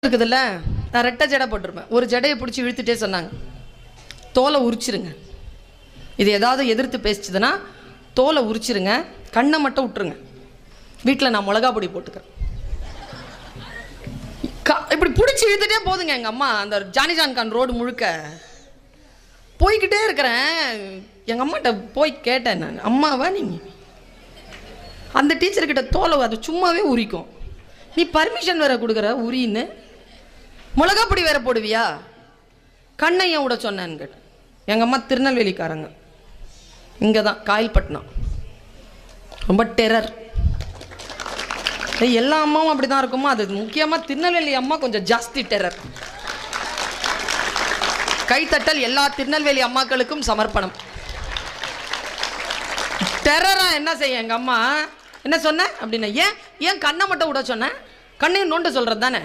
இருக்குதுல்ல, நான் ரெட்டை ஜடை போட்டிருப்பேன். ஒரு ஜடையை பிடிச்சி இழுத்துட்டே சொன்னாங்க, தோலை உரிச்சிருங்க. இது ஏதாவது எதிர்த்து பேசிச்சுதுன்னா தோலை உரிச்சிருங்க, கண்ணை மட்டும் விட்டுருங்க. வீட்டில் நான் மிளகா பொடி போட்டுக்கிறேன். இப்படி பிடிச்சி இழுத்துட்டே போதுங்க. எங்கள் அம்மா அந்த ஜானிஜான்கான் ரோடு முழுக்க போய்கிட்டே இருக்கிறேன். எங்கள் அம்மாட்ட போய் கேட்டேன் நான், அம்மாவா நீங்கள் அந்த டீச்சர்கிட்ட தோலை அது சும்மாவே உரிக்கும், நீ பர்மிஷன் வேற கொடுக்குற உரின்னு, மிளகா பொடி வேற போடுவியா, கண்ணையன் விட சொன்னேன்னு கேட்டேன். எங்கள் அம்மா திருநெல்வேலிக்காரங்க, இங்கே தான் காயல்பட்டினம், ரொம்ப டெரர். எல்லா அம்மாவும் அப்படி தான் இருக்குமா, அது முக்கியமாக திருநெல்வேலி அம்மா கொஞ்சம் ஜாஸ்தி டெரர். கைத்தட்டல் எல்லா திருநெல்வேலி அம்மாக்களுக்கும் சமர்ப்பணம். டெரரா என்ன செய்ய எங்கள் அம்மா, என்ன சொன்ன அப்படின்னா, ஏன் கண்ணை மட்டும் விட சொன்னேன், கண்ணையும் நோண்ட சொல்கிறது தானே.